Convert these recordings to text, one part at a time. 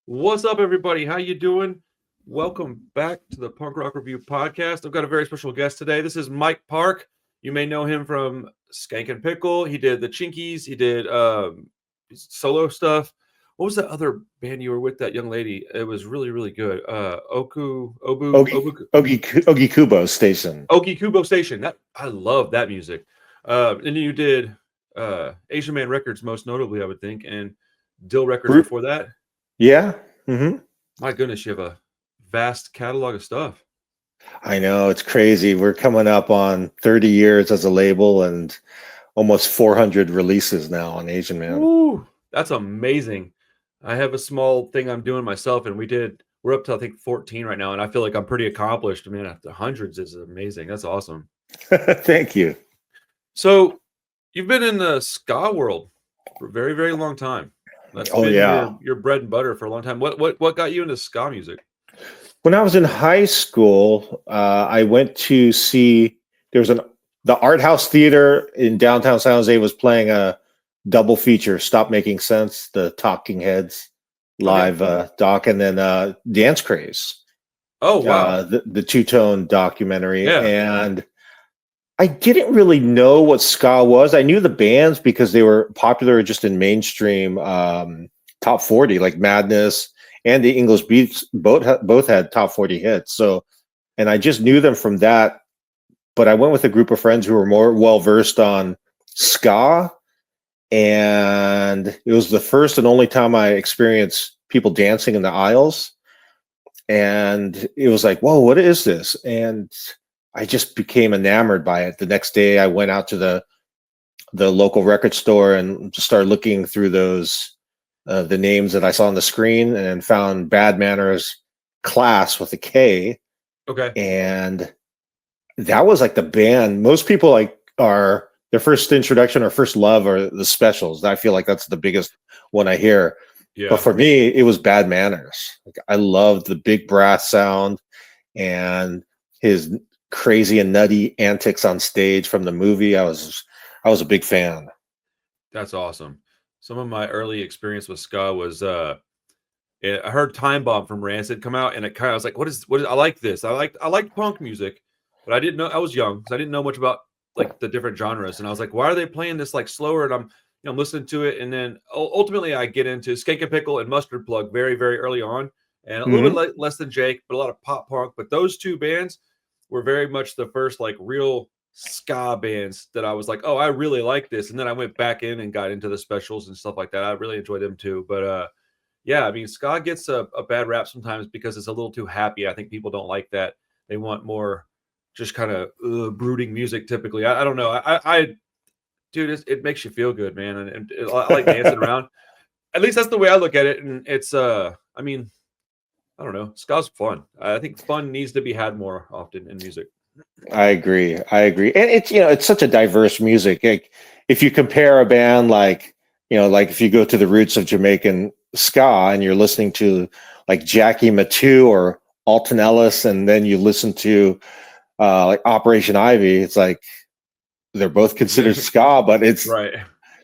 What's up, everybody? How you doing? Welcome back to the Punk Rock Review podcast. I've got a very special guest today. This is Mike Park. You may know him from Skankin Pickle. He did the Chinkies. He did solo stuff. What was that other band you were with? That young lady. It was really, really good. Ogi Kubo Station. Ogi Kubo Station. That I love that music. And you did Asian Man Records, most notably, I would think, and Dill Records before that. Yeah. Mm-hmm. My goodness, you have a vast catalog of stuff. I know, it's crazy. We're coming up on 30 years as a label and almost 400 releases now on Asian Man. Woo, that's amazing. I have a small thing I'm doing myself, and we're up to I think 14 right now, and I feel like I'm pretty accomplished. I mean, after hundreds is amazing. That's awesome. Thank you. So you've been in the ska world for a very, very long time. That's been your bread and butter for a long time. What got you into ska music? When I was in high school, I went to see the Art House Theater in downtown San Jose was playing a double feature, Stop Making Sense, the Talking Heads live doc, and then Dance Craze. Oh wow, the two-tone documentary. Yeah. And I didn't really know what ska was. I knew the bands because they were popular just in mainstream top 40, like Madness and the English Beats both had top 40 hits. So, and I just knew them from that. But I went with a group of friends who were more well versed on ska, and it was the first and only time I experienced people dancing in the aisles. And it was like, whoa, what is this? And I just became enamored by it. The next day I went out to the local record store and just started looking through those the names that I saw on the screen and found Bad Manners Class with a K. Okay. And that was like the band. Most people like are their first introduction or first love are the Specials. I feel like that's the biggest one I hear. Yeah. But for me, it was Bad Manners. Like, I loved the big brass sound and his crazy and nutty antics on stage from the movie. I was a big fan. That's awesome. Some of my early experience with ska was I heard Time Bomb from Rancid come out, and it kind of was like, what is I like this. I liked punk music, but I didn't know. I was young, so I didn't know much about like the different genres, and I was like, why are they playing this like slower? And I'm listening to it, and then ultimately I get into Skankin Pickle and Mustard Plug very, very early on, and a little bit less than Jake, but a lot of pop punk. But those two bands were very much the first like real ska bands that I was like, oh, I really like this. And then I went back in and got into the Specials and stuff like that. I really enjoyed them too. But yeah, I mean, ska gets a bad rap sometimes because it's a little too happy. I think people don't like that. They want more just kind of brooding music typically. I don't know. Dude, it makes you feel good, man. And I like dancing around. At least that's the way I look at it. And it's, I mean, I don't know. Ska's fun. I think fun needs to be had more often in music. I agree. And it's such a diverse music. Like, if you compare a band like if you go to the roots of Jamaican ska and you're listening to like Jackie Matu or Alton Ellis, and then you listen to like Operation Ivy, it's like they're both considered ska, but it's right.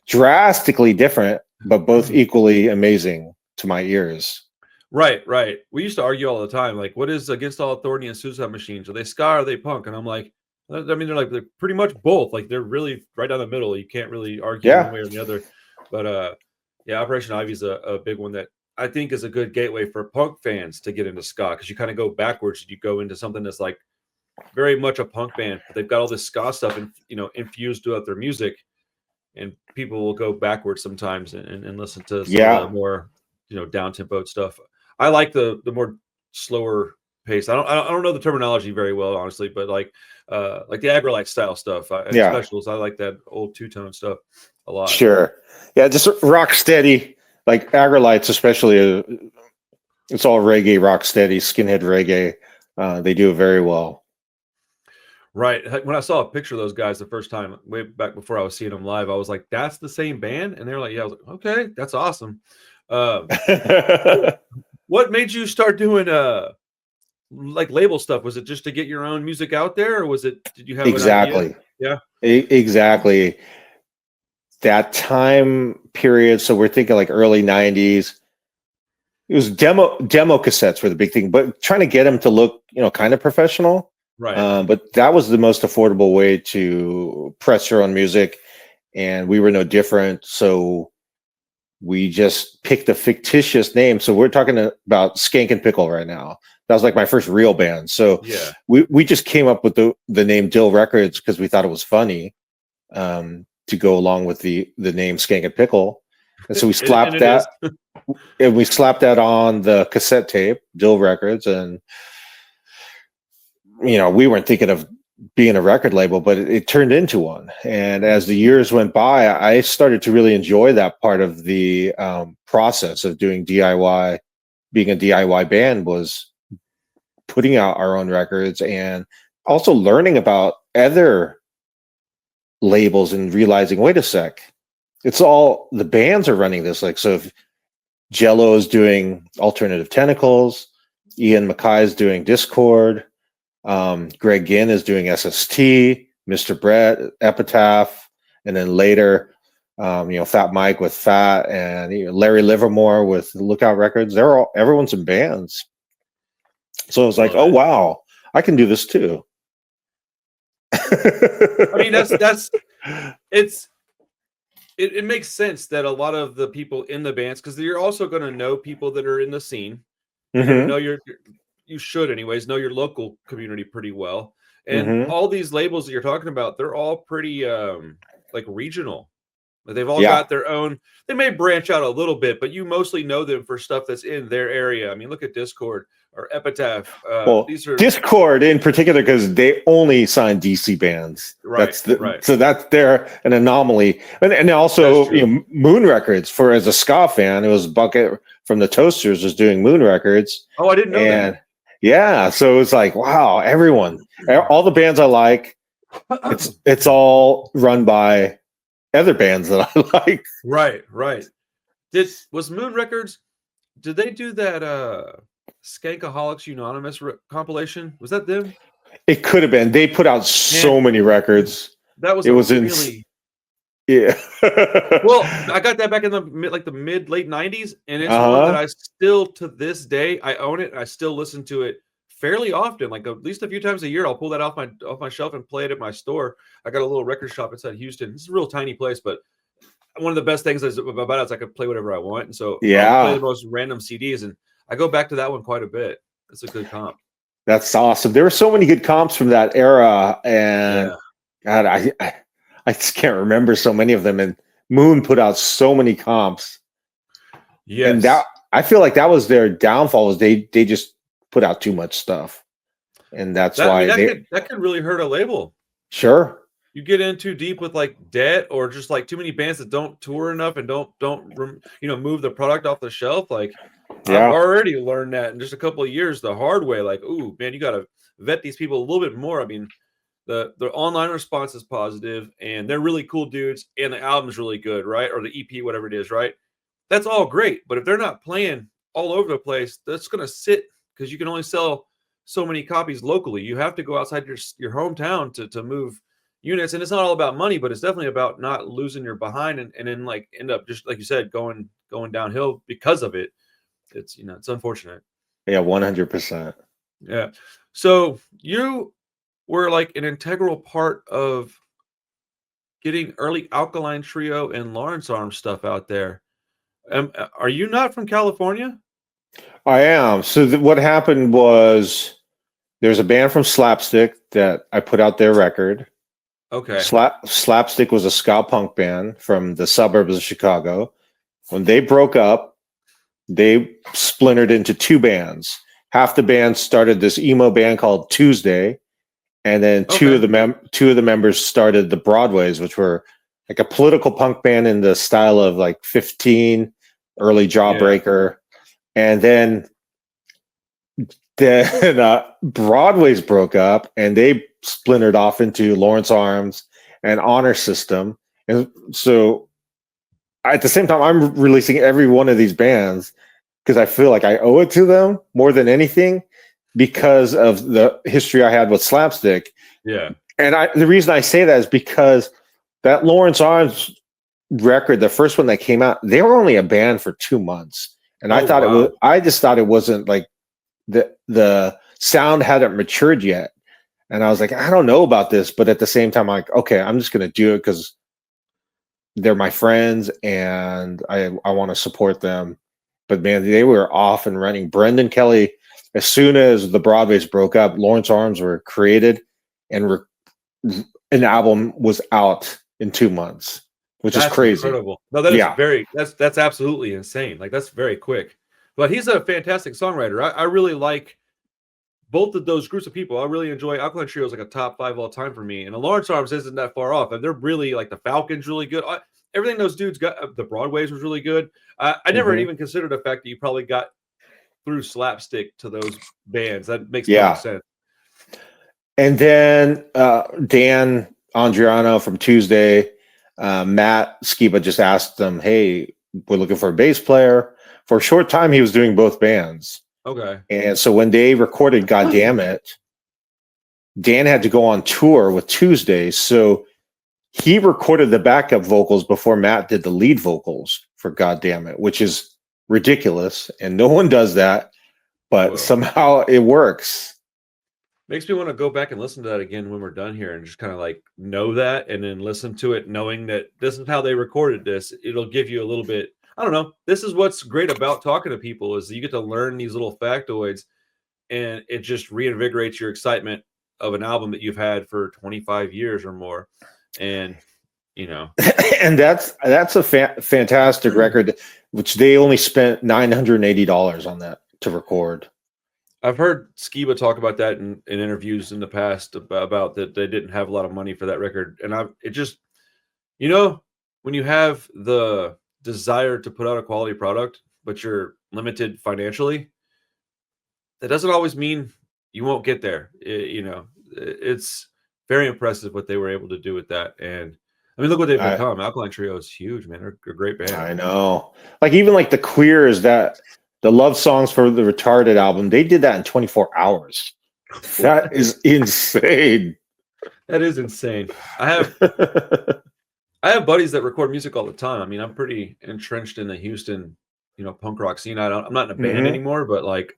Drastically different, but both equally amazing to my ears. Right. We used to argue all the time, like, what is Against All Authority and Suicide Machines? Are they ska or are they punk? And I'm like, I mean, they're pretty much both. Like, they're really right down the middle. You can't really argue one way or the other. But yeah, Operation Ivy is a big one that I think is a good gateway for punk fans to get into ska, because you kind of go backwards. You go into something that's like very much a punk band, but they've got all this ska stuff and infused throughout their music, and people will go backwards sometimes and listen to some of the more down tempo stuff. I like the more slower pace. I don't know the terminology very well, honestly, but like the Agrolite style stuff, Specials. I like that old two-tone stuff a lot. Sure, yeah, just rock steady, like Agrolites, especially. It's all reggae, rock steady, skinhead reggae. They do it very well. Right. When I saw a picture of those guys the first time, way back before I was seeing them live, I was like, "That's the same band," and they were like, "Yeah." I was like, "Okay, that's awesome." What made you start doing like label stuff? Was it just to get your own music out there, or did you have an idea? Yeah. Exactly. That time period, so we're thinking like early 90s. it was demo cassettes were the big thing, but trying to get them to look, kind of professional. Right. But that was the most affordable way to press your own music, and we were no different. So we just picked a fictitious name. So we're talking about Skankin Pickle right now. That was like my first real band. So Yeah. we just came up with the name Dill Records because we thought it was funny, to go along with the name Skankin Pickle. And so we slapped that and we slapped that on the cassette tape, Dill Records, and we weren't thinking of being a record label, but it turned into one. And as the years went by, I started to really enjoy that part of the process of doing DIY. Being a DIY band was putting out our own records and also learning about other labels and realizing, wait a sec, it's all the bands are running this. Like, so if Jello is doing Alternative Tentacles, Ian Mackay is doing Discord, Greg Ginn is doing SST, Mr. Brett, Epitaph, and then later, Fat Mike with Fat, and Larry Livermore with Lookout Records. Everyone's in bands. So I was like, oh wow, I can do this too. I mean, it makes sense that a lot of the people in the bands, because you're also going to know people that are in the scene. You're going to know you should anyways know your local community pretty well. And all these labels that you're talking about, they're all pretty like regional. They've all got their own. They may branch out a little bit, but you mostly know them for stuff that's in their area. I mean, look at Discord or Epitaph. These are Discord in particular, because they only sign DC bands. Right. So they're an anomaly. And also, Moon Records, as a ska fan, it was Bucket from the Toasters was doing Moon Records. Oh, I didn't know that. Yeah, so it's like, wow, everyone, all the bands I like, it's all run by other bands that I like. Right. Was Moon Records? Did they do that Skankaholics Unanimous compilation? Was that them? It could have been. They put out so many records. That was really. Yeah. Well, I got that back in the mid-late 90s, and it's one that I still, to this day, I own it. I still listen to it fairly often, like at least a few times a year. I'll pull that off my shelf and play it at my store. I got a little record shop inside Houston. It's a real tiny place, but one of the best things about it is I could play whatever I want. And so I play the most random CDs, and I go back to that one quite a bit. It's a good comp. That's awesome. There were so many good comps from that era, and God, I just can't remember so many of them. And Moon put out so many comps. Yes. And that, I feel like that was their downfall, was they just put out too much stuff. And that's why that could really hurt a label. Sure. You get in too deep with like debt, or just like too many bands that don't tour enough and don't move the product off the shelf. Like I've already learned that in just a couple of years the hard way. Like, ooh, man, you got to vet these people a little bit more. I mean, the online response is positive, and they're really cool dudes, and the album's really good, right? Or the EP, whatever it is, right? That's all great. But if they're not playing all over the place, that's going to sit, because you can only sell so many copies locally. You have to go outside your hometown to move units. And it's not all about money, but it's definitely about not losing your behind and then like end up, just like you said, going downhill because of it. It's, it's unfortunate. Yeah, 100%. Yeah. So you were like an integral part of getting early Alkaline Trio and Lawrence Arms stuff out there. Are you not from California? I am. So what happened was there's a band from Slapstick that I put out their record. Okay. Slapstick was a ska punk band from the suburbs of Chicago. When they broke up, they splintered into two bands. Half the band started this emo band called Tuesday, and then two of the members started the Broadways, which were like a political punk band in the style of like 15, early Jawbreaker. And then Broadways broke up, and they splintered off into Lawrence Arms and Honor System. And so at the same time, I'm releasing every one of these bands because I feel like I owe it to them more than anything, because of the history I had with Slapstick. Yeah. And the reason I say that is because that Lawrence Arms record, the first one that came out, they were only a band for 2 months. and Oh wow. I just thought it wasn't like the sound hadn't matured yet, and I was like, I don't know about this, but at the same time, I'm like, okay, I'm just gonna do it because they're my friends and I want to support them. But man, they were off and running. Brendan Kelly, as soon as the Broadways broke up, Lawrence Arms were created, and an album was out in 2 months, which is That's crazy. incredible. No, that is Yeah. very that's absolutely insane. Like that's very quick. But he's a fantastic songwriter. I really like both of those groups of people. I really enjoy Alkaline Trio is like a top 5 all time for me. And the Lawrence Arms isn't that far off. And they're really like the Falcons really good. Everything those dudes got the Broadways was really good. I never Mhm. even considered the fact that you probably got through slapstick to those bands. That makes perfect Yeah. sense. And then Dan Andriano from Tuesday, Matt Skiba just asked them, hey, we're looking for a bass player. For a short time, he was doing both bands. Okay. And so when they recorded God Damn It, Dan had to go on tour with Tuesday. So he recorded the backup vocals before Matt did the lead vocals for God Damn It, which is ridiculous. And no one does that, but Whoa. somehow it works. Makes me want to go back and listen to that again when we're done here and just kind of like know that and then listen to it knowing that this is how they recorded this. It'll give you a little bit, I don't know. This is what's great about talking to people is that you get to learn these little factoids and it just reinvigorates your excitement of an album that you've had for 25 years or more. And you know, and that's a fantastic record, which they only spent $980 on that to record. I've heard Skiba talk about that in interviews in the past about that they didn't have a lot of money for that record. And it just, you know, when you have the desire to put out a quality product, but you're limited financially, that doesn't always mean you won't get there. It's very impressive what they were able to do with that. And I mean, look what they've become. Alkaline Trio is huge, man. They're a great band. I know. Like even like the Queers, that the love songs for the Retarded album, they did that in 24 hours. That is insane. That is insane. I have buddies that record music all the time. I mean, I'm pretty entrenched in the Houston, punk rock scene. I'm not in a band anymore, but like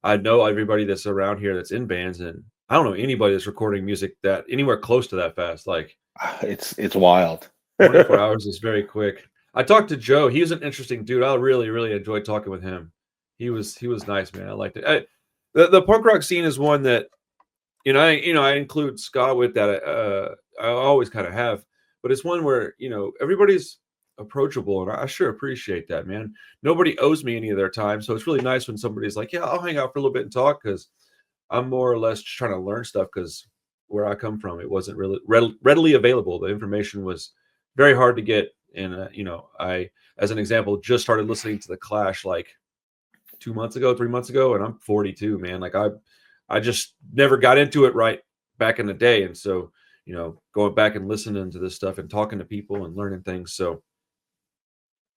I know everybody that's around here that's in bands, and I don't know anybody that's recording music that anywhere close to that fast. Like it's wild. 24 hours is very quick. I talked to Joe. He was an interesting dude. I really, really enjoyed talking with him. He was nice, man. I liked it. The punk rock scene is one that I include ska with that. I always kind of have, but it's one where everybody's approachable, and I sure appreciate that, man. Nobody owes me any of their time, so it's really nice when somebody's like, "Yeah, I'll hang out for a little bit and talk," because I'm more or less just trying to learn stuff. Because where I come from, it wasn't really readily available. The information was very hard to get, and I, as an example, just started listening to the Clash like 2 months ago, 3 months ago, and I'm 42, man. Like I just never got into it right back in the day. And so, going back and listening to this stuff and talking to people and learning things. So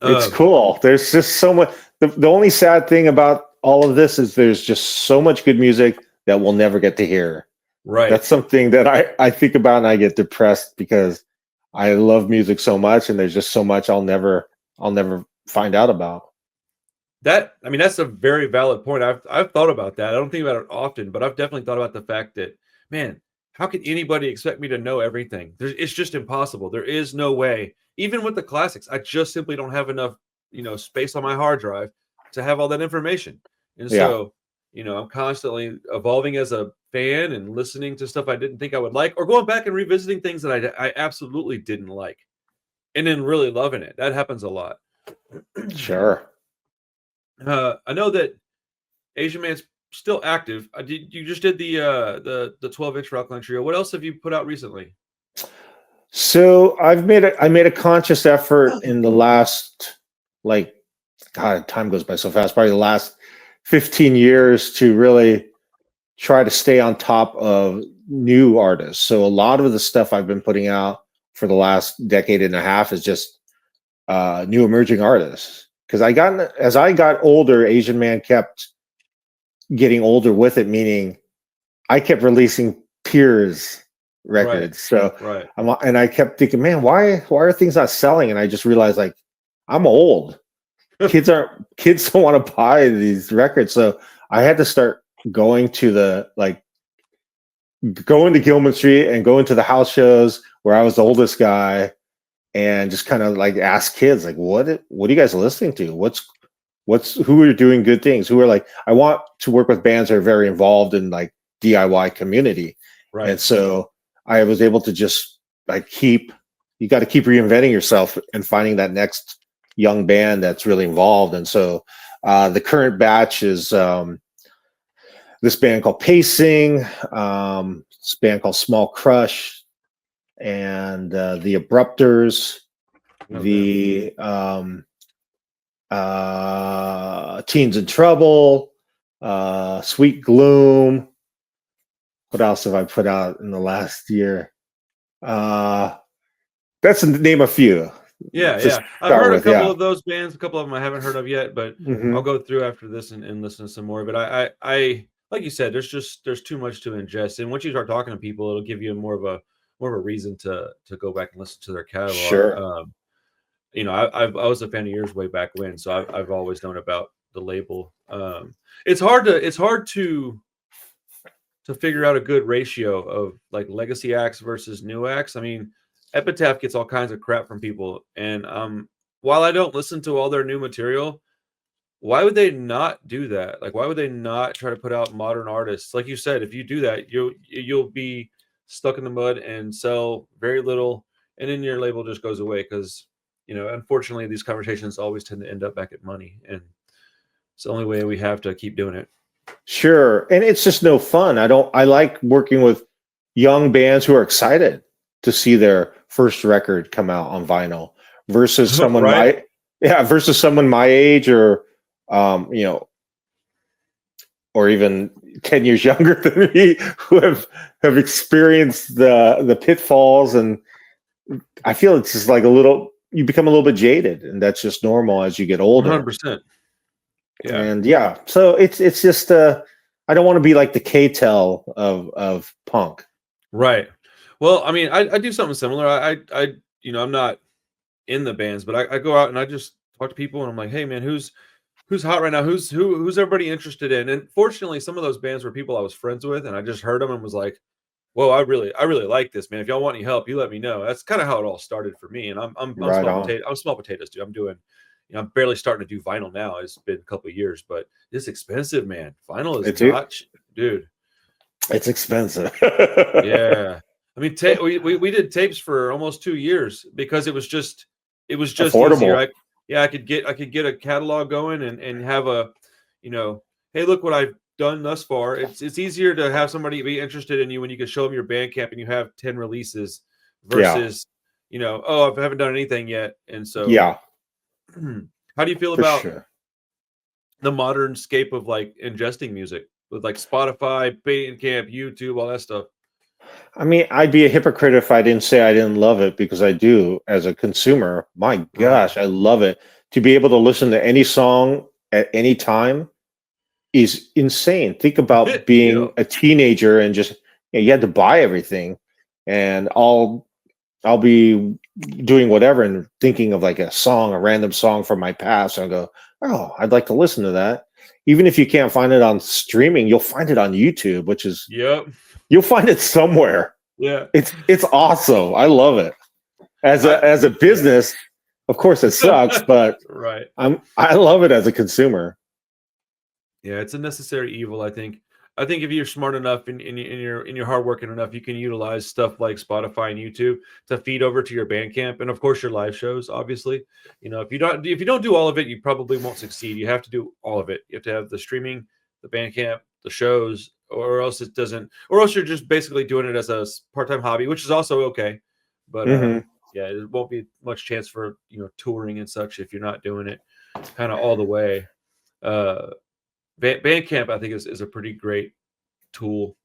it's cool. There's just so much. The only sad thing about all of this is there's just so much good music that we'll never get to hear. Right. That's something that I think about and I get depressed because I love music so much and there's just so much I'll never find out about. That's a very valid point. I've thought about that. I don't think about it often, but I've definitely thought about the fact that, man, how can anybody expect me to know everything? It's just impossible. There is no way. Even with the classics, I just simply don't have enough, space on my hard drive to have all that information. And so, I'm constantly evolving as a fan and listening to stuff I didn't think I would like, or going back and revisiting things that I absolutely didn't like, and then really loving it. That happens a lot. Sure. I know that Asian Man's still active. You just did the 12-inch for Alkaline Trio. What else have you put out recently? So I made a conscious effort in the last, like, God, time goes by so fast. Probably the last 15 years to really try to stay on top of new artists. So a lot of the stuff I've been putting out for the last decade and a half is just new emerging artists. Because as I got older, Asian Man kept getting older with it, meaning I kept releasing peers records. Right. And I kept thinking, man, why are things not selling? And I just realized, like, I'm old. kids don't want to buy these records, so I had to start going to Gilman Street and going to the house shows where I was the oldest guy, and just kind of like ask kids like, what are you guys listening to? Who are doing good things? Who are like, I want to work with bands that are very involved in like DIY community. Right. And so I was able to just like you got to keep reinventing yourself and finding that next young band that's really involved. And so the current batch is this band called Pacing, this band called Small Crush, and the Abrupters, the Teens in Trouble, Sweet Gloom. What else have I put out in the last year? That's to name a few. Yeah. I've heard a couple of those bands. A couple of them I haven't heard of yet, but I'll go through after this and listen to some more. But I like you said, there's too much to ingest, and once you start talking to people, it'll give you more of a reason to go back and listen to their catalog. Sure. I was a fan of yours way back when, so I've always known about the label. It's hard to figure out a good ratio of like legacy acts versus new acts. I mean, Epitaph gets all kinds of crap from people, and while I don't listen to all their new material, why would they not do that? Like, why would they not try to put out modern artists? Like you said, if you do that, you'll be stuck in the mud and sell very little, and then your label just goes away because, unfortunately, these conversations always tend to end up back at money, and it's the only way we have to keep doing it. Sure. And it's just no fun. I like working with young bands who are excited to see their first record come out on vinyl versus someone right? versus someone my age or or even 10 years younger than me who have experienced the pitfalls. And I feel it's just like you become a little bit jaded, and that's just normal as you get older. 100%. Yeah. And so it's just I don't want to be like the K-Tel of punk. Right. Well, I mean, I do something similar. I'm not in the bands, but I go out and I just talk to people, and I'm like, hey man, who's hot right now? Who's everybody interested in? And fortunately, some of those bands were people I was friends with, and I just heard them and was like, whoa, I really like this, man. If y'all want any help, you let me know. That's kind of how it all started for me. And I'm small potatoes, dude. I'm doing, I'm barely starting to do vinyl now. It's been a couple of years, but it's expensive, man. Vinyl is not, dude. It's expensive. Yeah. I mean, we did tapes for almost 2 years because it was just affordable. Easier. I could get a catalog going and have a, hey, look what I've done thus far. It's easier to have somebody be interested in you when you can show them your Bandcamp and you have 10 releases versus, I haven't done anything yet. And so, how do you feel about the modern scape of like ingesting music with like Spotify, Bandcamp, YouTube, all that stuff? I mean, I'd be a hypocrite if I didn't say I didn't love it, because I do as a consumer. My gosh, I love it. To be able to listen to any song at any time is insane. Think about being a teenager and just you had to buy everything, and I'll be doing whatever and thinking of like a random song from my past, and I'll go, oh, I'd like to listen to that. Even if you can't find it on streaming, you'll find it on YouTube, which is you'll find it somewhere. Yeah, it's awesome. I love it. As a business, of course it sucks, but right. I love it as a consumer. Yeah, it's a necessary evil, I think. I think if you're smart enough and you're hardworking enough, you can utilize stuff like Spotify and YouTube to feed over to your Bandcamp, and of course your live shows. Obviously, if you don't do all of it, you probably won't succeed. You have to do all of it. You have to have the streaming, the Bandcamp, the shows, or else it doesn't. Or else you're just basically doing it as a part-time hobby, which is also okay. But there won't be much chance for touring and such if you're not doing it kind of all the way. Bandcamp, I think, is a pretty great tool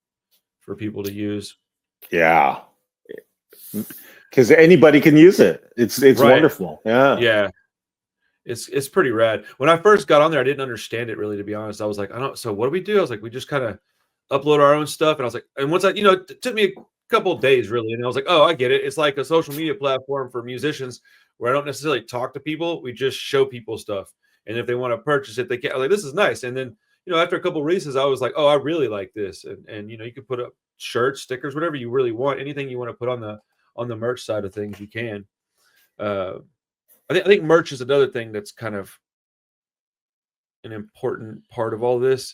for people to use. Yeah, because anybody can use it. It's wonderful. Yeah, it's pretty rad. When I first got on there, I didn't understand it really, to be honest. I was like, so what do we do? I was like, we just kind of upload our own stuff, and I was like, and once it took me a couple of days really, and I was like, oh, I get it. It's like a social media platform for musicians where I don't necessarily talk to people. We just show people stuff. and if they want to purchase it, they can. I was like, this is nice. And then after a couple releases, I was like, oh, I really like this. And you could put up shirts, stickers, whatever you really want, anything you want to put on the merch side of things, you can. I think merch is another thing that's kind of an important part of all this,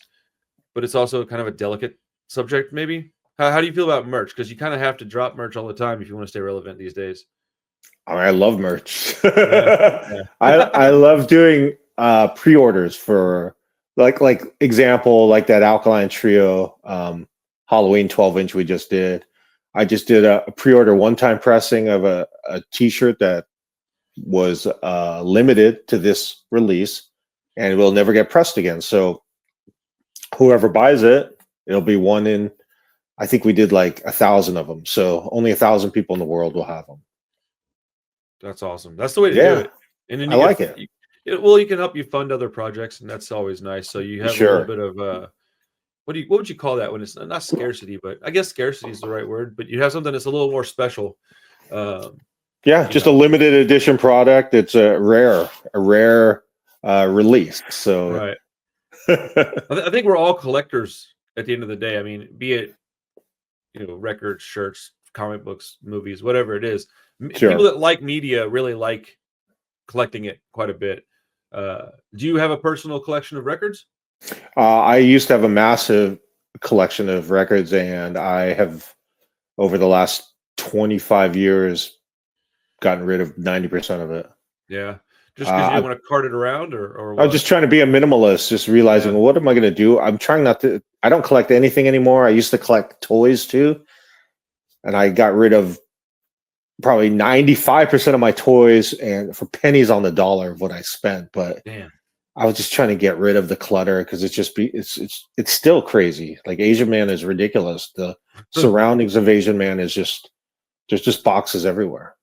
but it's also kind of a delicate subject, maybe. How do you feel about merch? Because you kind of have to drop merch all the time if you want to stay relevant these days. I love merch. Yeah. I love doing pre-orders for like example, like that Alkaline Trio Halloween 12-inch we just did. I just did a pre-order one-time pressing of a t-shirt that was limited to this release and will never get pressed again. So whoever buys it, it'll be one in, I think we did like 1,000 of them. So only 1,000 people in the world will have them. That's awesome. That's the way to do it. And then I like it. You can help you fund other projects, and that's always nice. So you have a little bit of what would you call that when it's not scarcity, but I guess scarcity is the right word. But you have something that's a little more special. Just a limited edition product. It's a rare release. So right. I think we're all collectors at the end of the day. I mean, be it records, shirts, comic books, movies, whatever it is. People that like media really like collecting it quite a bit. Do you have a personal collection of records? I used to have a massive collection of records, and I have, over the last 25 years, gotten rid of 90% of it. Yeah. Just because you don't want to cart it around, or what? I'm just trying to be a minimalist, just realizing, well, what am I going to do? I'm trying not to, I don't collect anything anymore. I used to collect toys too. And I got rid of probably 95% of my toys, and for pennies on the dollar of what I spent. But damn, I was just trying to get rid of the clutter because it's still crazy. Like Asian Man is ridiculous. The surroundings of Asian Man is there's just boxes everywhere.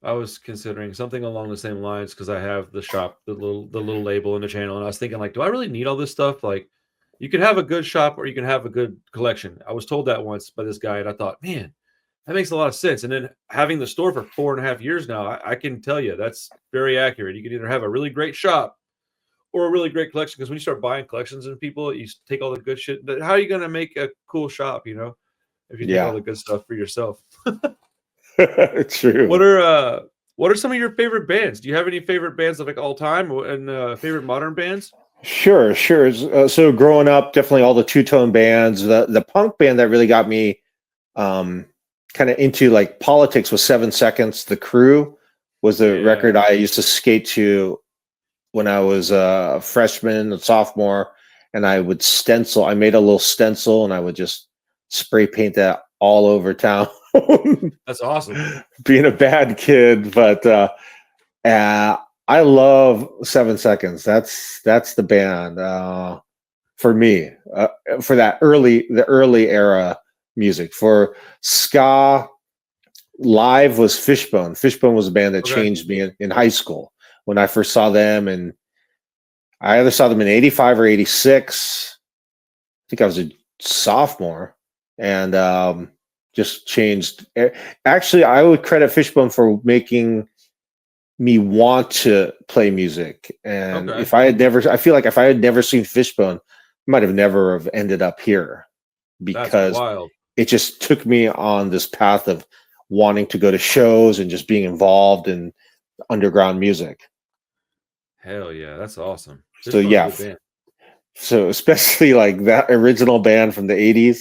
I was considering something along the same lines because I have the shop, the little label in the channel, and I was thinking, like, do I really need all this stuff? Like, you can have a good shop or you can have a good collection. I was told that once by this guy, and I thought, man, that makes a lot of sense. And then having the store for 4.5 years now, I can tell you that's very accurate. You can either have a really great shop or a really great collection, because when you start buying collections and people, you take all the good shit. But how are you going to make a cool shop, if you take all the good stuff for yourself? True. What are some of your favorite bands? Do you have any favorite bands of like all time and favorite modern bands? Sure. So growing up, definitely all the two-tone bands. The punk band that really got me kind of into like politics was 7 Seconds. The Crew was the record I used to skate to when I was a freshman and sophomore, and I would stencil. I made a little stencil and I would just spray paint that all over town. That's awesome. Being a bad kid, but I love 7 Seconds. That's the band for me, for the early era music. For ska, live was Fishbone. Fishbone was a band that changed me in high school when I first saw them, and I either saw them in 85 or 86. I think I was a sophomore, and just changed. Actually, I would credit Fishbone for making me want to play music. And if I feel like if I had never seen Fishbone, I might have never have ended up here, because it just took me on this path of wanting to go to shows and just being involved in underground music. Hell yeah, that's awesome. So especially like that original band from the 80s,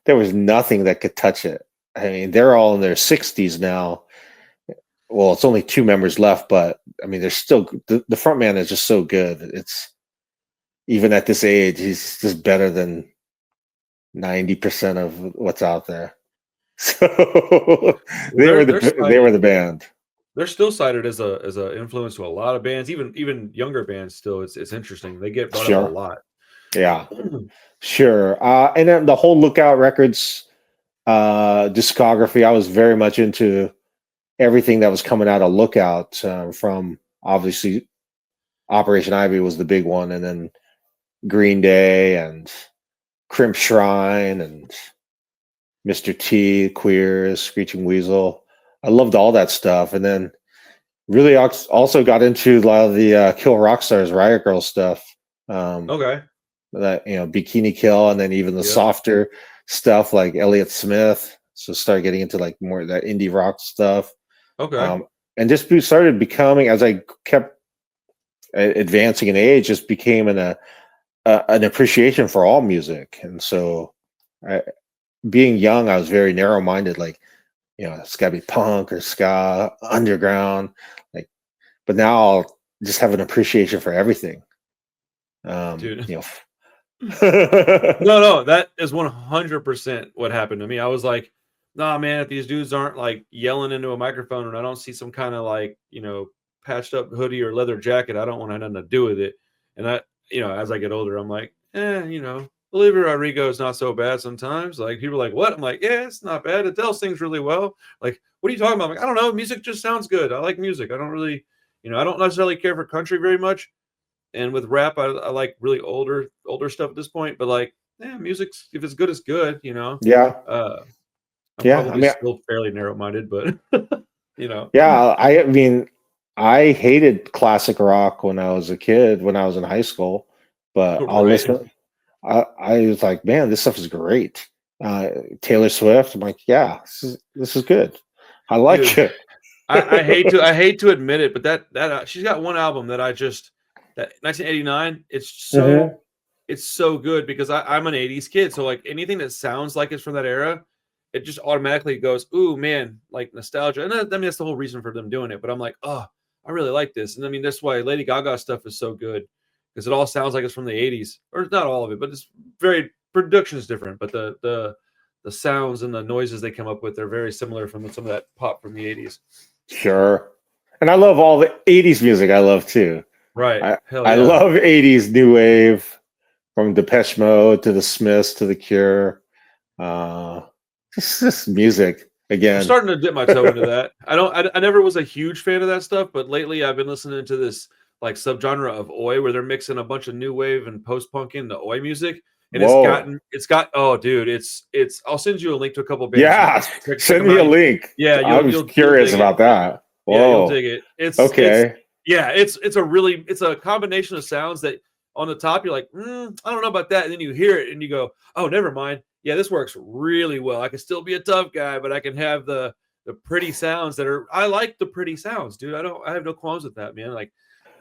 there was nothing that could touch it. I mean, they're all in their 60s now. Well, it's only 2 members left, but I mean, they're still, the front man is just so good. It's, even at this age, he's just better than 90% of what's out there. So they were the band. They're still cited as a influence to a lot of bands, even younger bands. Still, it's interesting. They get brought up a lot. Yeah, sure. And then the whole Lookout Records discography, I was very much into everything that was coming out of Lookout. From obviously Operation Ivy was the big one, and then Green Day and Crimp Shrine and Mr. T, Queers, Screeching Weasel. I loved all that stuff. And then really also got into a lot of the Kill Rockstars, Riot Girl stuff. Okay. That Bikini Kill, and then even the Yep. softer stuff like Elliott Smith. So start getting into like more of that indie rock stuff. Okay. And just started becoming, as I kept advancing in age, just became an appreciation for all music. And so, being young, I was very narrow minded. Like, it's got to be punk or ska, underground. Like, but now I'll just have an appreciation for everything. Dude. You know. No, that is 100% what happened to me. I was like, nah, man, if these dudes aren't like yelling into a microphone and I don't see some kind of like, patched up hoodie or leather jacket, I don't want to have nothing to do with it. And that, as I get older, I'm like, Olivia Rodrigo is not so bad sometimes. Like, people are like, what? I'm like, yeah, it's not bad. Adele sings really well. Like, what are you talking about? I'm like, I don't know. Music just sounds good. I like music. I don't really, I don't necessarily care for country very much. And with rap, I like really older stuff at this point. But like, music's, if it's good, it's good. Yeah. I'm Yeah. I probably mean, still fairly narrow-minded, but yeah. I mean, I hated classic rock when I was a kid, when I was in high school, but I'll right. listen. I was like, man, this stuff is great. Taylor Swift. I'm like, yeah, this is good. I like Dude, it. I hate to admit it, but that she's got one album that 1989. Mhm. It's so good because I'm an 80s kid, so like anything that sounds like it's from that era, it just automatically goes, ooh man, like nostalgia. And I mean that's the whole reason for them doing it. But I'm like, oh, I really like this. And I mean that's why Lady Gaga stuff is so good, because it all sounds like it's from the 80s. Or not all of it, but it's very, production is different, but the sounds and the noises they come up with, they're very similar from some of that pop from the 80s. Sure. And I love all the 80s music. I love too. Right. I Hell I yeah. love 80s new wave, from Depeche Mode to the Smiths to the Cure. Uh, just music I'm again. starting to dip my toe into that. I never was a huge fan of that stuff, but lately I've been listening to this like subgenre of oi, where they're mixing a bunch of new wave and post punk into oi music, and Whoa. oh dude, it's I'll send you a link to a couple bands so you Yeah. can check Send them me a out. link. Yeah, I was you'll curious dig it. about that. Yeah, you'll Whoa. dig it. Okay. It's a combination of sounds that on the top you're like, I don't know about that, and then you hear it and you go, oh, never mind. Yeah, this works really well. I can still be a tough guy, but I can have the pretty sounds that are. I like the pretty sounds, dude. I have no qualms with that, man. Like,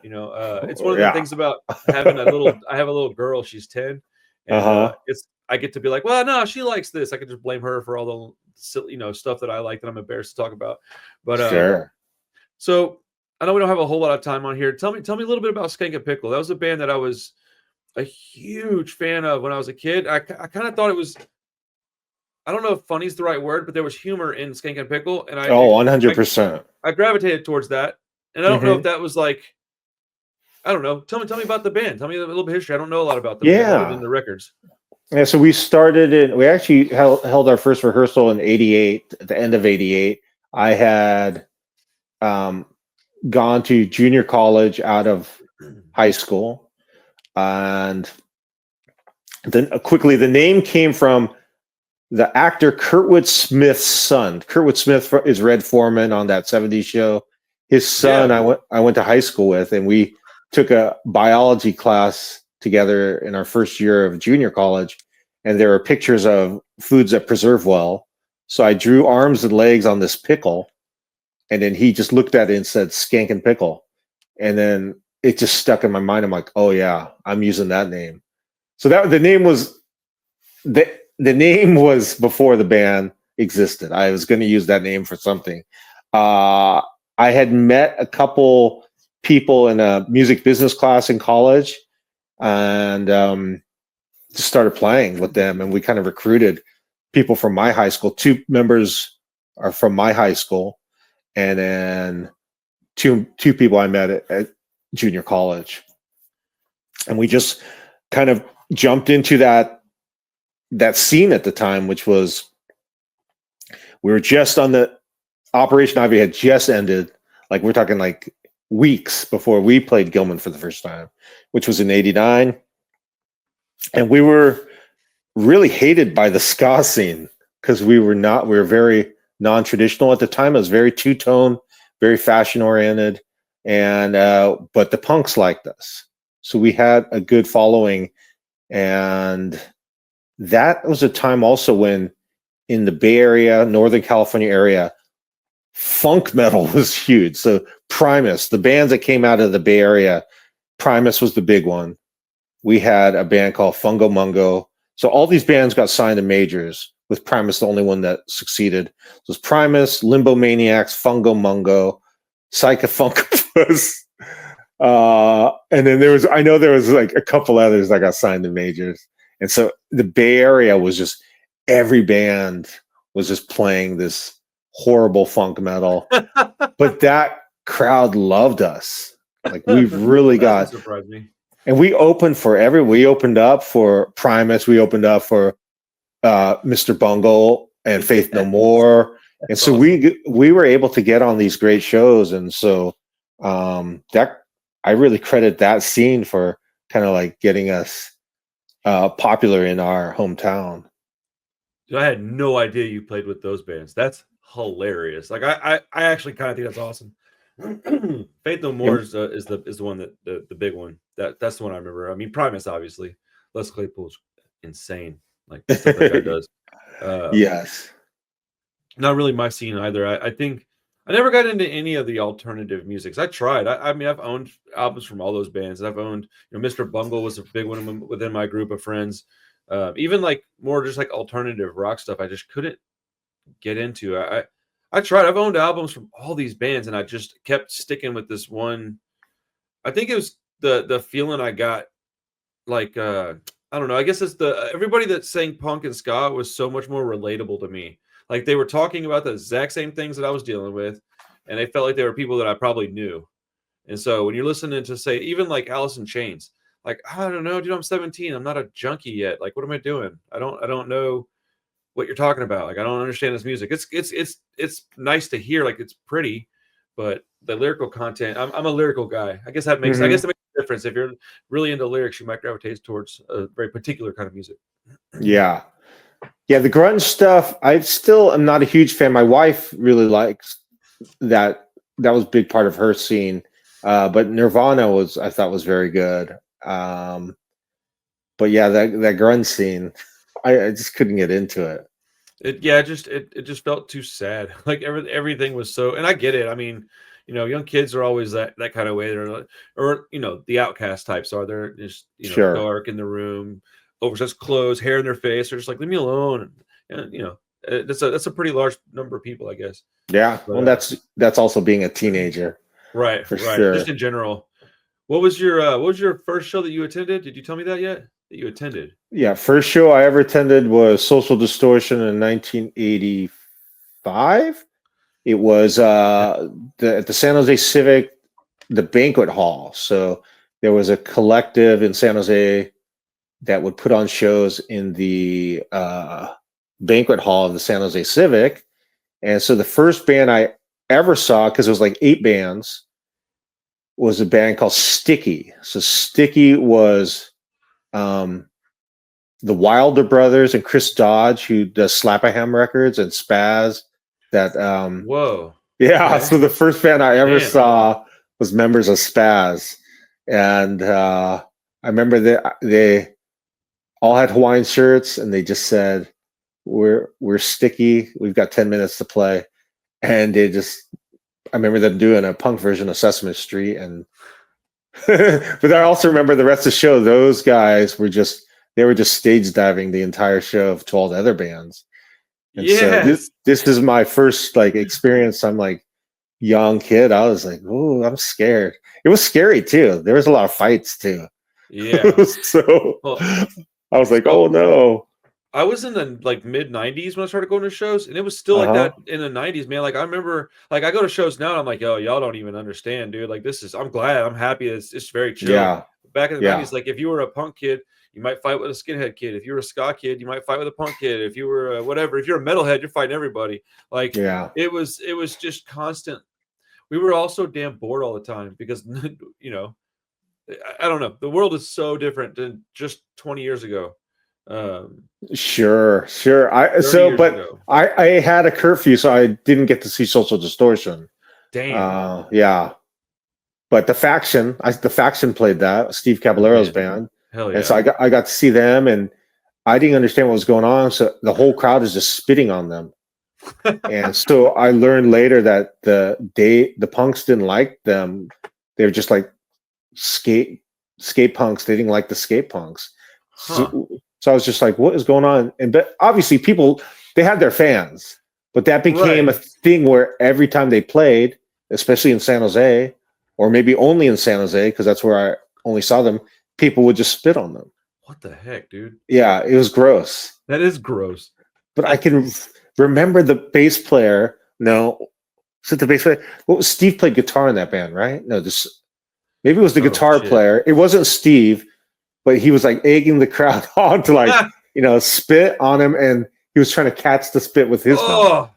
it's one of the Yeah. things about having a little. I have a little girl. She's 10, and Uh-huh. I get to be like, well, no, she likes this. I can just blame her for all the silly, stuff that I like that I'm embarrassed to talk about. But Sure. so I know we don't have a whole lot of time on here. Tell me a little bit about Skankin Pickle. That was a band that I was a huge fan of when I was a kid. I kind of thought it was. I don't know if funny is the right word, but there was humor in Skankin Pickle, and Oh, 100%. I gravitated towards that. And I don't know if Mm-hmm. that was like, I don't know. Tell me about the band. Tell me a little bit of history. I don't know a lot about the band other than Yeah. the records. Yeah, so we actually held our first rehearsal in 88, at the end of 88. I had um, gone to junior college out of high school. And then quickly, the name came from the actor Kurtwood Smith's son. Kurtwood Smith is Red Foreman on that 70s show. His son, Yeah. I went to high school with, and we took a biology class together in our first year of junior college. And there were pictures of foods that preserve well. So I drew arms and legs on this pickle, and then he just looked at it and said "Skankin' Pickle," and then it just stuck in my mind. I'm like, oh yeah, I'm using that name. So that the name was the name was before the band existed. I was going to use that name for something. I had met a couple people in a music business class in college, and just started playing with them. And we kind of recruited people from my high school. 2 members are from my high school, and then two people I met at junior college, and we just kind of jumped into that scene at the time, which was, we were just on the Operation Ivy had just ended. Like, we're talking like weeks before we played Gilman for the first time, which was in '89, and we were really hated by the ska scene because we were very non-traditional at the time. It was very two-tone, very fashion oriented, and but the punks liked us, so we had a good following, and that was a time also when in the Bay Area, Northern California area, funk metal was huge. So Primus, the bands that came out of the Bay Area, Primus was the big one. We had a band called Fungo Mungo. So all these bands got signed to majors, with Primus the only one that succeeded. So it was Primus, Limbo Maniacs, Fungo Mungo, Psycho Funkopus. And then I know there was like a couple others that got signed to majors. And so the Bay Area was just, every band was just playing this horrible funk metal. But that crowd loved us. Like, we've really got, surprised me. And we opened up for Primus, we opened up for Mr. Bungle and Faith No More. And so awesome. we were able to get on these great shows. And so that, I really credit that scene for kind of like getting us popular in our hometown. Dude, I had no idea you played with those bands. That's hilarious. Like I actually kind of think that's awesome. Faith No More is the one that the big one. That's the one I remember. I mean, Primus, obviously. Les Claypool's insane. Like the stuff that guy does. Yes. Not really my scene either. I think I never got into any of the alternative musics. I tried. I mean, I've owned albums from all those bands. I've owned, Mr. Bungle was a big one within my group of friends. Even like more just like alternative rock stuff, I just couldn't get into. I tried. I've owned albums from all these bands, and I just kept sticking with this one. I think it was the feeling I got. Like I don't know. I guess it's everybody that sang punk and ska was so much more relatable to me. Like they were talking about the exact same things that I was dealing with, and they felt like they were people that I probably knew. And so when you're listening to, say, even like Alice in Chains, like, I don't know, dude, I'm 17. I'm not a junkie yet. Like, what am I doing? I don't know what you're talking about. Like, I don't understand this music. It's nice to hear. Like, it's pretty, but the lyrical content, I'm a lyrical guy. I guess that makes a difference. If you're really into lyrics, you might gravitate towards a very particular kind of music. Yeah. Yeah, the grunge stuff, I still am not a huge fan. My wife really likes that. That was a big part of her scene. But Nirvana I thought was very good. But yeah, that grunge scene, I just couldn't get into it. It just felt too sad. Like everything was so, and I get it. I mean, young kids are always that kind of way. They're like, or the outcast types are. They're just Sure. dark in the room, oversized clothes, hair in their face. They're just like, leave me alone. And that's a pretty large number of people, I guess. Yeah, but, well, that's also being a teenager, right? Sure. Just in general. What was your first show that you attended? Did you tell me that yet? That you attended? Yeah, first show I ever attended was Social Distortion in 1985. It was at the San Jose Civic, the banquet hall. So there was a collective in San Jose that would put on shows in the banquet hall of the San Jose Civic. And so the first band I ever saw, because it was like 8 bands, was a band called Sticky. So Sticky was the Wilder Brothers and Chris Dodge, who does Slap-a-Ham Records, and Spaz. That whoa. Yeah, okay. So the first band I ever saw was members of Spaz. And I remember that they all had Hawaiian shirts, and they just said, we're Sticky, we've got 10 minutes to play. And I remember them doing a punk version of Sesame Street. And but I also remember the rest of the show, those guys were just stage diving the entire show to all the other bands. And so this is my first like experience. I'm like young kid. I was like, oh, I'm scared. It was scary too. There was a lot of fights too. Yeah. So I was like, oh no. I was in the like mid 90s when I started going to shows, and it was still like that in the 90s, man. Like I remember, like I go to shows now and I'm like, yo, y'all don't even understand, dude. Like I'm glad, I'm happy. It's very chill. Yeah. Back in the 90s, like if you were a punk kid, you might fight with a skinhead kid. If you were a ska kid, you might fight with a punk kid. If you were whatever, if you're a metalhead, you're fighting everybody. Like it was just constant. We were all so damn bored all the time because I don't know. The world is so different than just 20 years ago. Sure. I had a curfew, so I didn't get to see Social Distortion. Damn. Yeah. But the faction played that, Steve Caballero's band. Hell And yeah. so I got to see them, and I didn't understand what was going on. So the whole crowd is just spitting on them. And so I learned later that the punks didn't like them. They were just like skate punks. They didn't like the skate punks. Huh. So I was just like, what is going on? And but obviously people, they had their fans, but that became a thing where every time they played, especially in San Jose, or maybe only in San Jose, because that's where I only saw them, people would just spit on them. What the heck, dude? Yeah, it was gross. That is gross. But I can remember the bass player. No, was it the bass player? What was Steve played guitar in that band, right? No, maybe it was the guitar player. It wasn't Steve, but he was like egging the crowd on to like spit on him, and he was trying to catch the spit with his mouth.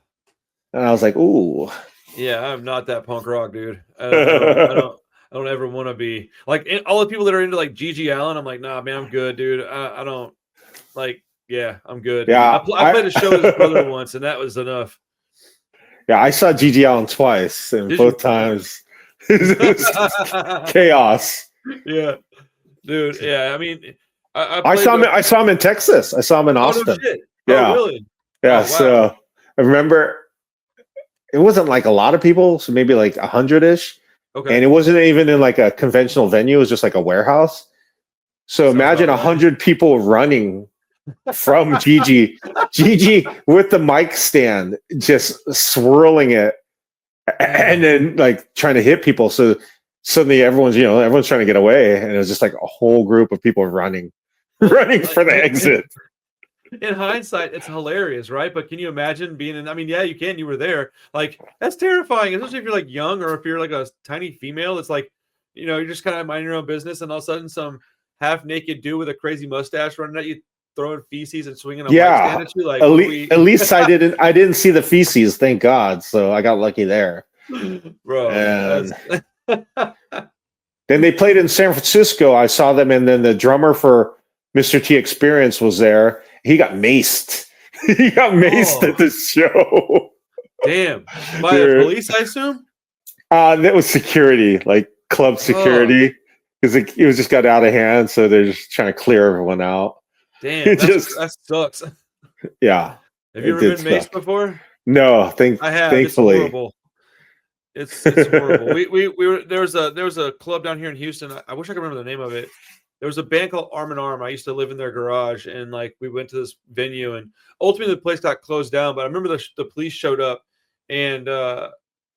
And I was like, ooh. Yeah, I'm not that punk rock, dude. I don't ever want to be like all the people that are into like Gigi Allen. I'm like, nah, man, I'm good, dude. I don't like. Yeah, I'm good. Yeah, I played a show with his brother once, and that was enough. Yeah, I saw Gigi Allen twice, and both times it was chaos. Yeah, dude. Yeah, I mean, I saw him in Texas. I saw him in Austin. No shit. Yeah, really? Yeah. Oh, wow. So I remember it wasn't like a lot of people, so maybe like 100-ish. Okay. And it wasn't even in like a conventional venue. It was just like a warehouse. So imagine 100 people running from Gigi with the mic stand, just swirling it, and then like trying to hit people. So suddenly everyone's trying to get away, and it was just like a whole group of people running for the exit. In hindsight, it's hilarious, right? But can you imagine being in? I mean, yeah, you can. You were there. Like that's terrifying, especially if you're like young or if you're like a tiny female. It's like you're just kind of minding your own business, and all of a sudden, some half-naked dude with a crazy mustache running at you, throwing feces and swinging a mic stand at you. Like at least I didn't see the feces, thank God. So I got lucky there, bro. And then they played in San Francisco. I saw them, and then the drummer for Mr. T Experience was there. He got maced. He got maced at this show. Damn. By the police, I assume? That was security, like club security. Because it was just got out of hand, so they're just trying to clear everyone out. Damn, that sucks. Yeah. Have you ever been maced before? No, I have. Thankfully. It's horrible. It's horrible. we were there was a club down here in Houston. I wish I could remember the name of it. There was a band called Arm & Arm. I used to live in their garage, and like we went to this venue, and ultimately the place got closed down. But I remember the police showed up, and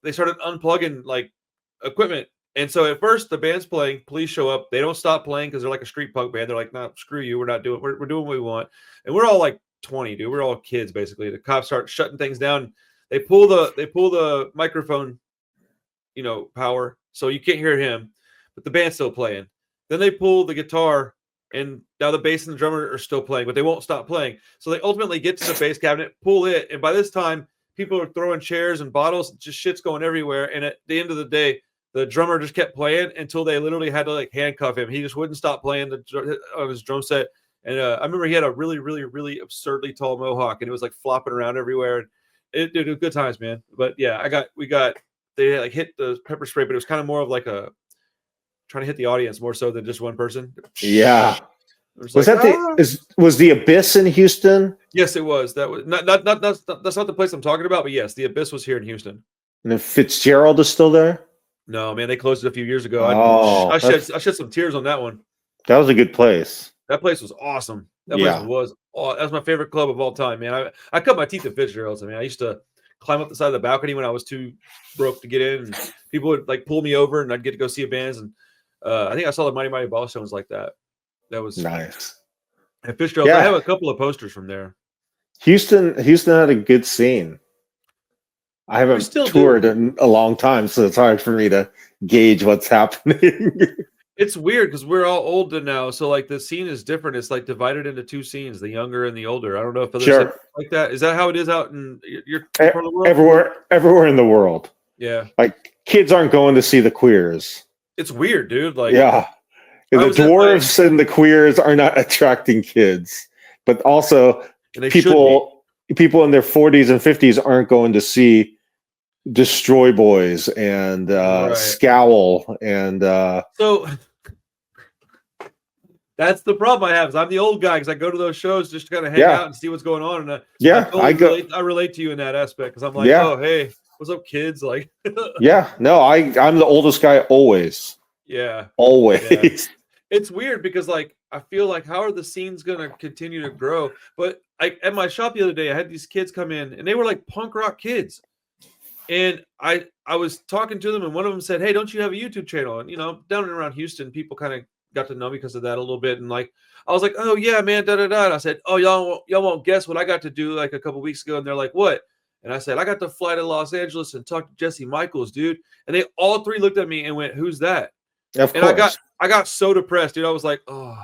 they started unplugging like equipment. And so at first the band's playing, police show up. They don't stop playing because they're like a street punk band. They're like, "No, screw you. We're not doing. We're doing what we want." And we're all like 20, dude. We're all kids basically. The cops start shutting things down. They pull the microphone, power, so you can't hear him, but the band's still playing. Then they pull the guitar, and now the bass and the drummer are still playing, but they won't stop playing. So they ultimately get to the bass cabinet, pull it, and by this time, people are throwing chairs and bottles, just shit's going everywhere. And at the end of the day, the drummer just kept playing until they literally had to like handcuff him. He just wouldn't stop playing on his drum set. And I remember he had a really, really, really absurdly tall mohawk, and it was like flopping around everywhere. It was good times, man. But yeah, they like hit the pepper spray, but it was kind of more of like trying to hit the audience more so than just one person. Yeah. Was the Abyss in Houston? Yes, it was. That was that's not the place I'm talking about, but yes, the Abyss was here in Houston. And then Fitzgerald is still there? No, man, they closed it a few years ago. I shed some tears on that one. That was a good place. That place was awesome. That was my favorite club of all time, man. I cut my teeth at Fitzgerald's. I mean, I used to climb up the side of the balcony when I was too broke to get in, and people would like pull me over, and I'd get to go see a band. And I think I saw the Mighty Mighty Ballstones like that. That was nice. At Fitzgerald's, I have a couple of posters from there. Houston had a good scene. I haven't toured in a long time, so it's hard for me to gauge what's happening. It's weird because we're all older now, so like the scene is different. It's like divided into two scenes, the younger and the older. I don't know if others like that. Is that how it is out in your part of the world? Everywhere in the world. Yeah. Like kids aren't going to see the queers. It's weird, dude. Like the dwarves and the queers are not attracting kids, but also people in their 40s and 50s aren't going to see Destroy Boys and Scowl and so that's the problem I have. Is I'm the old guy because I go to those shows just to kind of hang out and see what's going on. And I relate to you in that aspect because I'm like, oh hey, what's up, kids? Like, no, I'm the oldest guy always. Yeah, always. Yeah. It's weird because like I feel like how are the scenes gonna continue to grow? But at my shop the other day, I had these kids come in and they were like punk rock kids, and I was talking to them and one of them said, "Hey, don't you have a YouTube channel?" And down and around Houston, people kind of got to know me because of that a little bit. And like I was like, "Oh yeah, man, da da da." And I said, "Oh y'all won't guess what I got to do like a couple weeks ago." And they're like, "What?" And I said, "I got to fly to Los Angeles and talk to Jesse Michaels, dude." And they all three looked at me and went, "Who's that?" Of course. I got so depressed, dude. I was like, oh.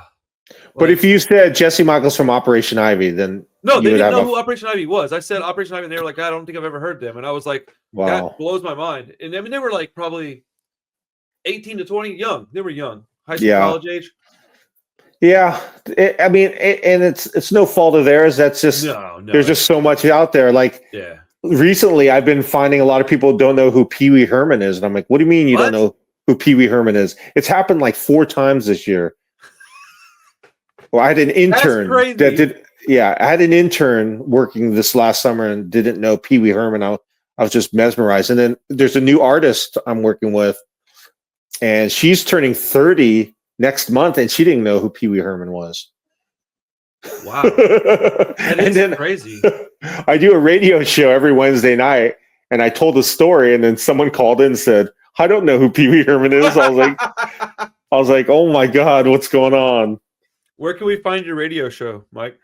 But if you said Jesse Michaels from Operation Ivy, then no, they didn't know who Operation Ivy was. I said Operation Ivy, and they were like, I don't think I've ever heard them. And I was like, wow, that blows my mind. And I mean, they were like probably 18 to 20, young. They were young, high school, college age. Yeah, I mean, and it's no fault of theirs. That's just there's just so much out there. Like, recently, I've been finding a lot of people don't know who Pee Wee Herman is, and I'm like, what do you mean you don't know who Pee Wee Herman is? It's happened like 4 times this year. Well, I had an intern that did. Yeah, I had an intern working this last summer and didn't know Pee Wee Herman. I was just mesmerized. And then there's a new artist I'm working with, and she's turning 30 next month, and she didn't know who Pee Wee Herman was. Wow, that is crazy. I do a radio show every Wednesday night, and I told a story, and then someone called in and said, "I don't know who Pee Wee Herman is." I was like, "Oh my God, what's going on?" Where can we find your radio show, Mike?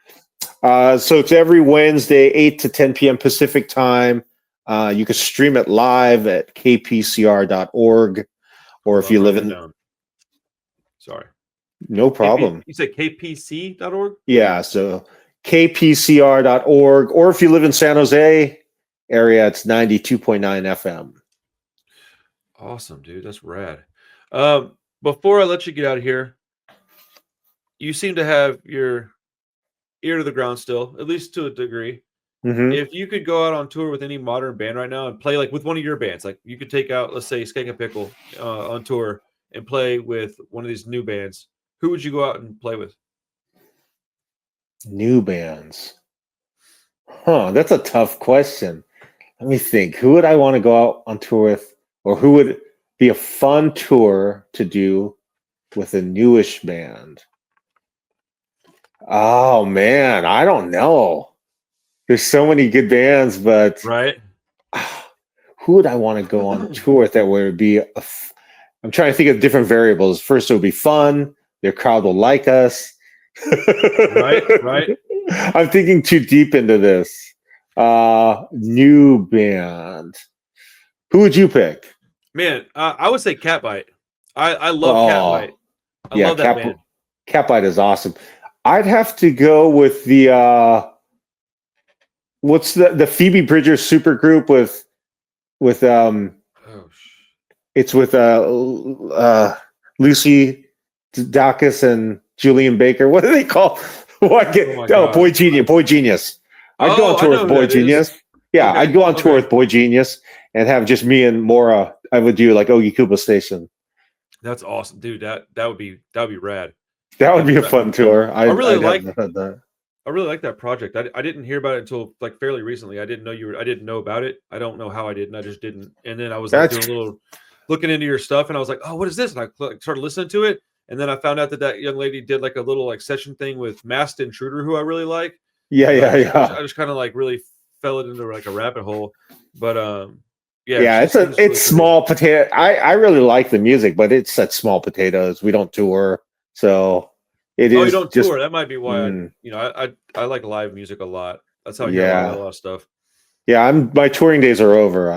So it's every Wednesday, 8 to 10 p.m. Pacific time. You can stream it live at kpcr.org, or if you live in... Sorry. No problem. You said kpc.org? Yeah, so kpcr.org, or if you live in San Jose area, it's 92.9 FM. Awesome, dude. That's rad. Before I let you get out of here, you seem to have your ear to the ground still, at least to a degree. Mm-hmm. If you could go out on tour with any modern band right now and play like with one of your bands, like you could take out, let's say, Skankin Pickle on tour and play with one of these new bands, who would you go out and play with? New bands. That's a tough question. Let me think. Who would I want to go out on tour with, or who would be a fun tour to do with a newish band? Oh man, I don't know. There's so many good bands, but who would I want to go on tour with that would be I'm trying to think of different variables. First, it would be fun. Their crowd will like us. Right. I'm thinking too deep into this. New band. Who would you pick? Man, I would say Catbite. I love Catbite. I love that band. Catbite is awesome. I'd have to go with the what's the Phoebe Bridgers supergroup with it's with Lucy Dacus and Julian Baker. What do they call? Boy Genius. I'd go on tour with Boy Genius. Yeah, okay. I'd go on tour with Boy Genius and have just me and Maura. I would do like Ogie Koopa Station. That's awesome, dude. That would be rad. That would be a fun tour. I really like that project. I didn't hear about it until like fairly recently. I didn't know about it. I don't know how I didn't. I just didn't. And then I was like doing a little looking into your stuff, and I was like, oh, what is this? And I started listening to it, and then I found out that young lady did like a little like session thing with Masked Intruder, who I really like. I just kind of like really fell into like a rabbit hole, but it's small potato. I really like the music, but it's such small potatoes. We don't tour. So it is. Oh, you don't tour. That might be why. I like live music a lot. That's how I hear a lot of stuff. Yeah, my touring days are over.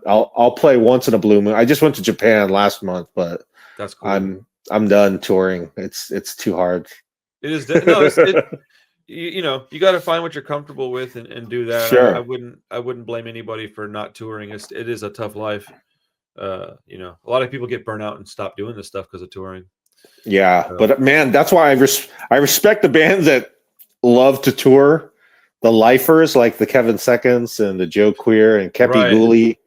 I'll play once in a blue moon. I just went to Japan last month, but that's cool. I'm done touring. It's too hard. It is. You got to find what you're comfortable with and do that. Sure. I wouldn't blame anybody for not touring. It is a tough life. A lot of people get burnt out and stop doing this stuff because of touring. Yeah, but man, that's why I respect the bands that love to tour. The lifers like the Kevin Seconds and the Joe Queer and Kepi Gooley.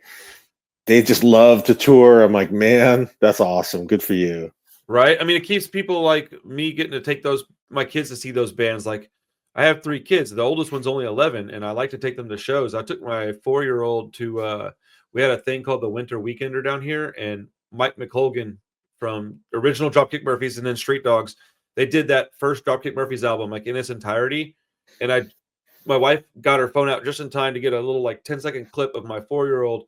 they just love to tour. I'm like, man, that's awesome. Good for you. Right? I mean, it keeps people like me getting to take my kids to see those bands. Like, I have 3 kids. The oldest one's only 11, and I like to take them to shows. I took my 4-year-old to, we had a thing called the Winter Weekender down here, and Mike McColgan from original Dropkick Murphys and then Street Dogs, they did that first Dropkick Murphys album, like, in its entirety. And my wife got her phone out just in time to get a little, like, 10-second clip of my 4-year-old,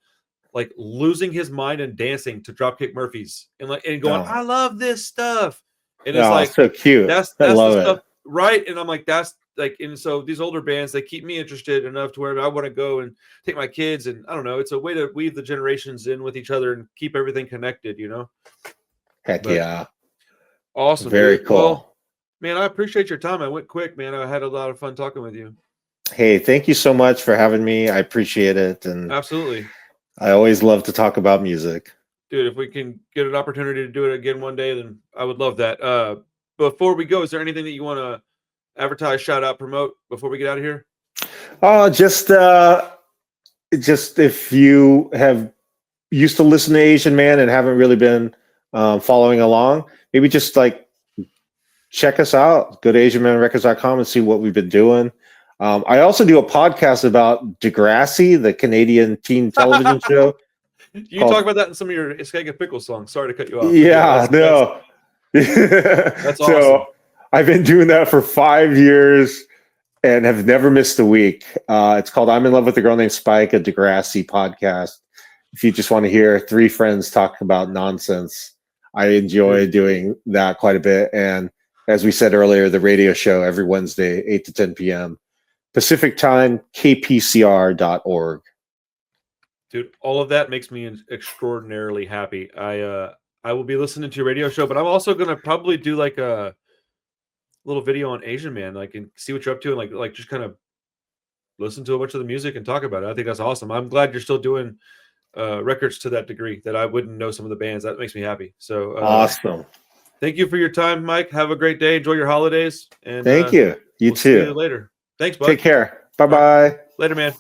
like, losing his mind and dancing to Dropkick Murphys and going, Oh. I love this stuff. And it's Oh, like, so cute. that's I love the it. stuff, right? And I'm like, that's like, and so these older bands, they keep me interested enough to where I want to go and take my kids, and I don't know, it's a way to weave the generations in with each other and keep everything connected, you know? Heck But yeah. awesome, Very dude. cool. Well, man, I appreciate your time. I went quick, man. I had a lot of fun talking with you. Hey, thank you so much for having me. I appreciate it. And Absolutely. I always love to talk about music. Dude, if we can get an opportunity to do it again one day, then I would love that. Before we go, is there anything that you want to advertise, shout out, promote before we get out of here? Just if you have used to listen to Asian Man and haven't really been following along, maybe just like check us out. Go to AsianManRecords.com and see what we've been doing. I also do a podcast about Degrassi, the Canadian teen television show. You talk about that in some of your Skankin Pickle songs. Sorry to cut you off. Yeah, no. That's awesome. So I've been doing that for 5 years and have never missed a week. It's called I'm in Love with a Girl Named Spike, a Degrassi podcast. If you just want to hear 3 friends talk about nonsense, I enjoy doing that quite a bit. And as we said earlier, the radio show every Wednesday, 8 to 10 p.m. Pacific time, kpcr.org. Dude, all of that makes me extraordinarily happy. I will be listening to your radio show, but I'm also gonna probably do like a little video on Asian Man, like, and see what you're up to, and like just kind of listen to a bunch of the music and talk about it. I think that's awesome. I'm glad you're still doing records to that degree that I wouldn't know some of the bands. That makes me happy. So awesome. Thank you for your time, Mike. Have a great day. Enjoy your holidays. And thank you. You we'll too. See you later. Thanks, bud. Take care. Bye-bye. Later, man.